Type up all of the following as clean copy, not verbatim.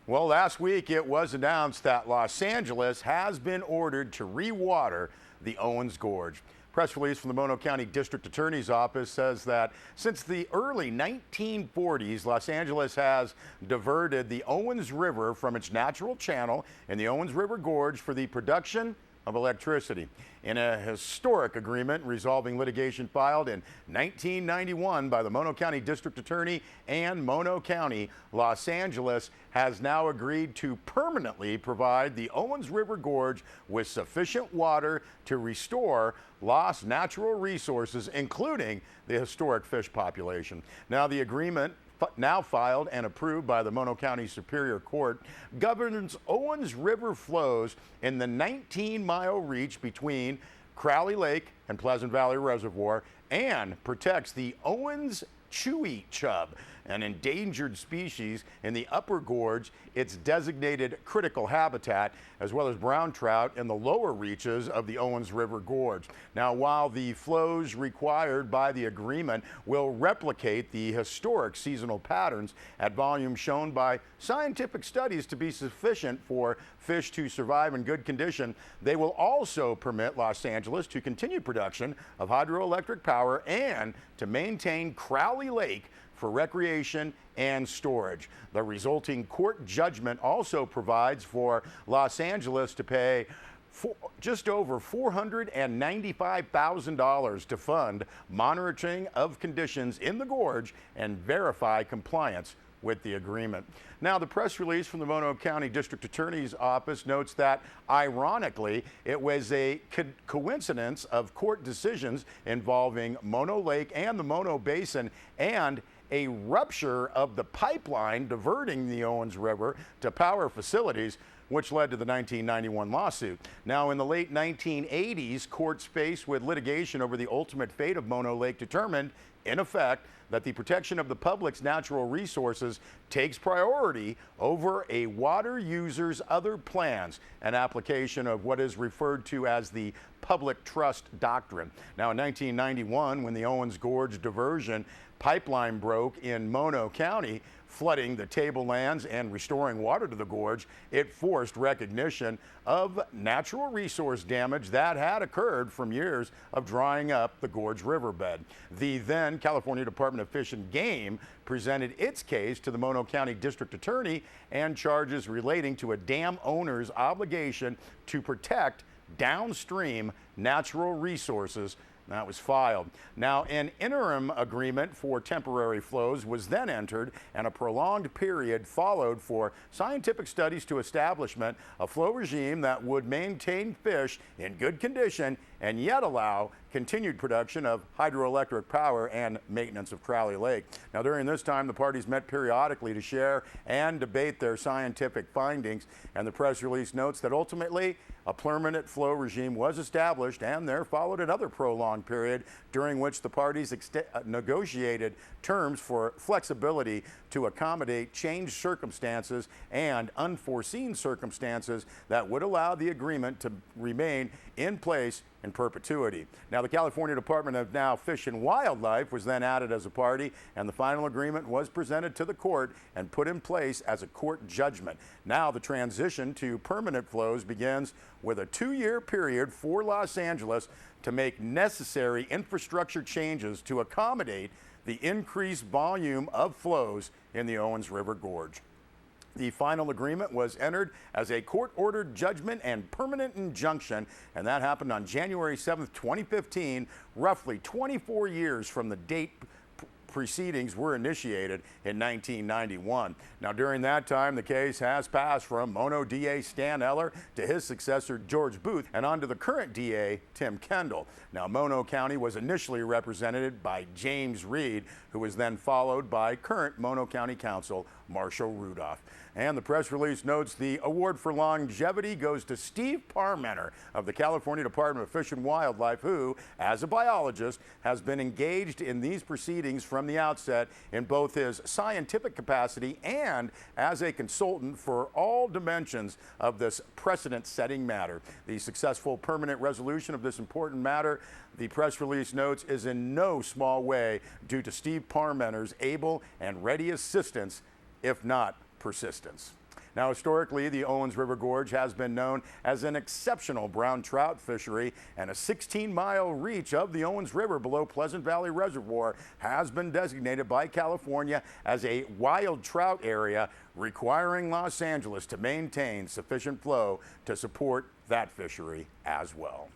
Well, last week it was announced that Los Angeles has been ordered to rewater the Owens Gorge. Press release from the Mono County District Attorney's Office says that since the early 1940s, Los Angeles has diverted the Owens River from its natural channel in the Owens River Gorge for the production of electricity. In a historic agreement resolving litigation filed in 1991 by the Mono County District Attorney and Mono County, Los Angeles has now agreed to permanently provide the Owens River Gorge with sufficient water to restore lost natural resources, including the historic fish population. Now, the agreement, now filed and approved by the Mono County Superior Court, governs Owens River flows in the 19-mile reach between Crowley Lake and Pleasant Valley Reservoir and protects the Owens chewy chub, an endangered species in the upper gorge, its designated critical habitat, as well as brown trout in the lower reaches of the Owens River Gorge. Now, while the flows required by the agreement will replicate the historic seasonal patterns at volumes shown by scientific studies to be sufficient for fish to survive in good condition, they will also permit Los Angeles to continue production of hydroelectric power and to maintain Crowley Lake for recreation and storage. The resulting court judgment also provides for Los Angeles to pay just over $495,000 to fund monitoring of conditions in the gorge and verify compliance with the agreement. Now, the press release from the Mono County District Attorney's Office notes that, ironically, it was a coincidence of court decisions involving Mono Lake and the Mono Basin and a rupture of the pipeline diverting the Owens River to power facilities, which led to the 1991 lawsuit. Now, in the late 1980s, courts faced with litigation over the ultimate fate of Mono Lake determined, in effect, that the protection of the public's natural resources takes priority over a water user's other plans, an application of what is referred to as the public trust doctrine. Now, in 1991, when the Owens Gorge diversion pipeline broke in Mono County, flooding the tablelands and restoring water to the gorge, it forced recognition of natural resource damage that had occurred from years of drying up the gorge riverbed. The then California Department of Fish and Game presented its case to the Mono County District Attorney and charges relating to a dam owner's obligation to protect downstream natural resources. That was filed. Now, an interim agreement for temporary flows was then entered, and a prolonged period followed for scientific studies to establishment a flow regime that would maintain fish in good condition and yet allow continued production of hydroelectric power and maintenance of Crowley Lake. Now, during this time, the parties met periodically to share and debate their scientific findings, and the press release notes that ultimately a permanent flow regime was established, and there followed another prolonged period during which the parties negotiated terms for flexibility to accommodate changed circumstances and unforeseen circumstances that would allow the agreement to remain in place in perpetuity. Now, the California Department of Fish and Wildlife was then added as a party, and the final agreement was presented to the court and put in place as a court judgment. Now, the transition to permanent flows begins with a 2-year period for Los Angeles to make necessary infrastructure changes to accommodate the increased volume of flows in the Owens River Gorge. The final agreement was entered as a court-ordered judgment and permanent injunction, and that happened on January 7th, 2015, roughly 24 years from the date proceedings were initiated in 1991. Now, during that time, the case has passed from Mono DA Stan Eller to his successor George Booth and on to the current DA Tim Kendall. Now, Mono County was initially represented by James Reed, who was then followed by current Mono County Council Marshall Rudolph. And the press release notes the award for longevity goes to Steve Parmenter of the California Department of Fish and Wildlife, who, as a biologist, has been engaged in these proceedings from the outset in both his scientific capacity and as a consultant for all dimensions of this precedent-setting matter. The successful permanent resolution of this important matter, the press release notes, is in no small way due to Steve Parmenter's able and ready assistance, if not persistence. Now, historically, the Owens River Gorge has been known as an exceptional brown trout fishery, and a 16-mile reach of the Owens River below Pleasant Valley Reservoir has been designated by California as a wild trout area, requiring Los Angeles to maintain sufficient flow to support that fishery as well.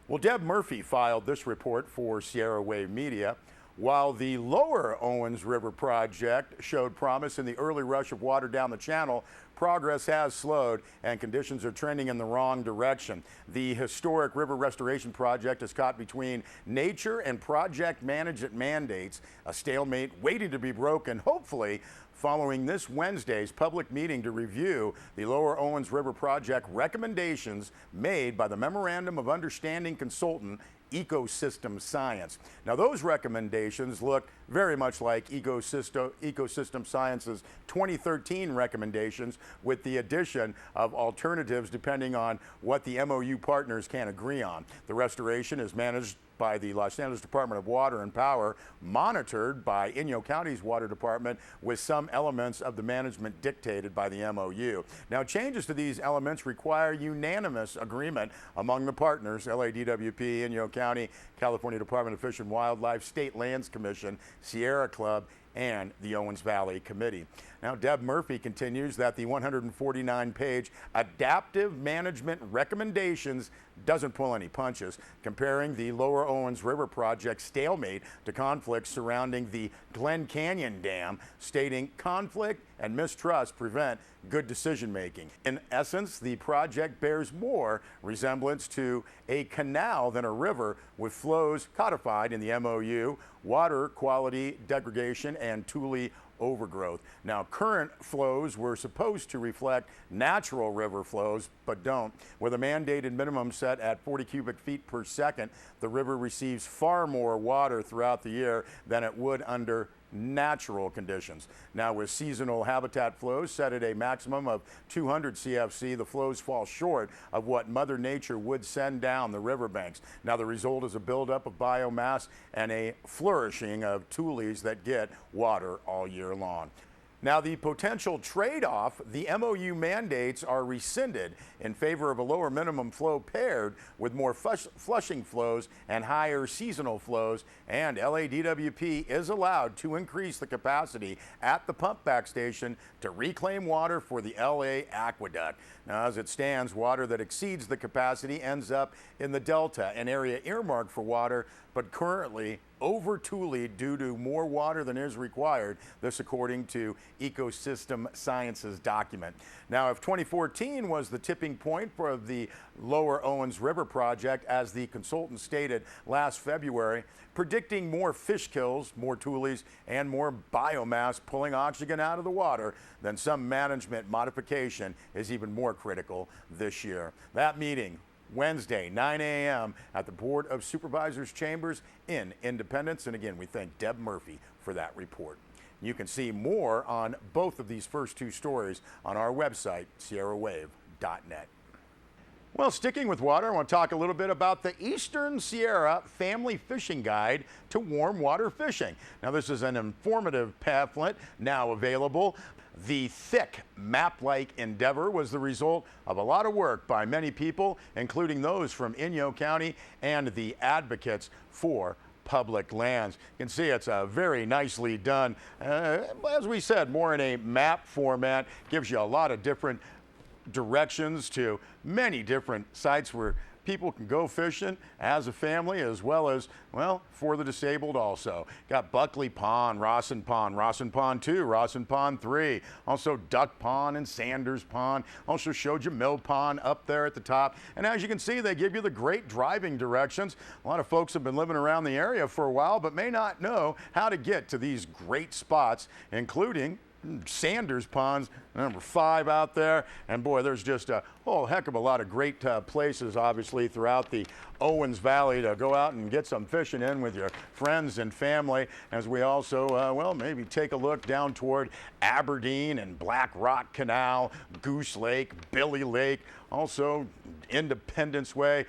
Well, Deb Murphy filed this report for Sierra Wave Media. While the lower Owens River project showed promise in the early rush of water down the channel, progress has slowed and conditions are trending in the wrong direction. The historic river restoration project is caught between nature and project management mandates, a stalemate waiting to be broken, hopefully, following this Wednesday's public meeting to review the Lower Owens River project recommendations made by the Memorandum of Understanding consultant Ecosystem Science. Now, those recommendations look very much like Ecosystem Science's 2013 recommendations, with the addition of alternatives depending on what the MOU partners can agree on. The restoration is managed by the Los Angeles Department of Water and Power, monitored by Inyo County's Water Department, with some elements of the management dictated by the MOU. Now, changes to these elements require unanimous agreement among the partners: LADWP, Inyo County, California Department of Fish and Wildlife, State Lands Commission, Sierra Club, and the Owens Valley Committee. Now, Deb Murphy continues that the 149-page adaptive management recommendations doesn't pull any punches, comparing the Lower Owens River project stalemate to conflicts surrounding the Glen Canyon Dam, stating conflict and mistrust prevent good decision making. In essence, the project bears more resemblance to a canal than a river, with flows codified in the MOU, water quality degradation, and tule overgrowth. Now, current flows were supposed to reflect natural river flows, but don't. With a mandated minimum set at 40 cubic feet per second, the river receives far more water throughout the year than it would under natural conditions. Now, with seasonal habitat flows set at a maximum of 200 CFC, the flows fall short of what Mother Nature would send down the riverbanks. Now, the result is a buildup of biomass and a flourishing of tules that get water all year long. Now, the potential trade-off: the MOU mandates are rescinded in favor of a lower minimum flow paired with more flushing flows and higher seasonal flows, and LADWP is allowed to increase the capacity at the pump back station to reclaim water for the LA aqueduct. Now, as it stands, water that exceeds the capacity ends up in the Delta, an area earmarked for water, but currently over-tuled due to more water than is required, this according to Ecosystem Science's document. Now, if 2014 was the tipping point for the Lower Owens River project, as the consultant stated last February, predicting more fish kills, more tules, and more biomass pulling oxygen out of the water, then some management modification is even more critical this year. That meeting, Wednesday, 9 a.m. at the Board of Supervisors chambers in Independence. And again, we thank Deb Murphy for that report. You can see more on both of these first two stories on our website, sierrawave.net. Well, sticking with water, I want to talk a little bit about the Eastern Sierra Family Fishing Guide to Warm Water Fishing. Now, this is an informative pamphlet now available. The thick map-like endeavor was the result of a lot of work by many people, including those from Inyo County and the advocates for public lands. You can see it's very nicely done. As we said, more in a map format, gives you a lot of different directions to many different sites where people can go fishing as a family, as well as, well, for the disabled also. Got Buckley Pond, Rawson Pond 2, Rawson Pond 3, also Duck Pond and Sanders Pond. Also showed you Mill Pond up there at the top. And as you can see, they give you the great driving directions. A lot of folks have been living around the area for a while, but may not know how to get to these great spots, including Sanders Pond's number 5 out there. And boy, there's just a whole heck of a lot of great places, obviously, throughout the Owens Valley to go out and get some fishing in with your friends and family, as we also, well, maybe take a look down toward Aberdeen and Black Rock Canal, Goose Lake, Billy Lake, also Independence Way,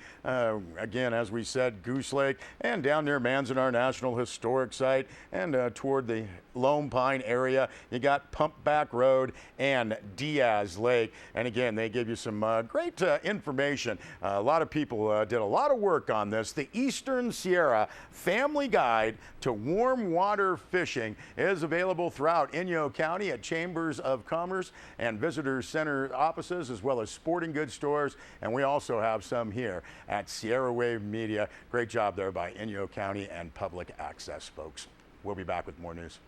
again, as we said, Goose Lake, and down near Manzanar National Historic Site, and toward the Lone Pine area, you got at Pumpback Road and Diaz Lake. And again, they give you some great information. A lot of people did a lot of work on this. The Eastern Sierra Family Guide to Warm Water Fishing is available throughout Inyo County at Chambers of Commerce and Visitor Center offices, as well as sporting goods stores. And we also have some here at Sierra Wave Media. Great job there by Inyo County and Public Access, folks. We'll be back with more news.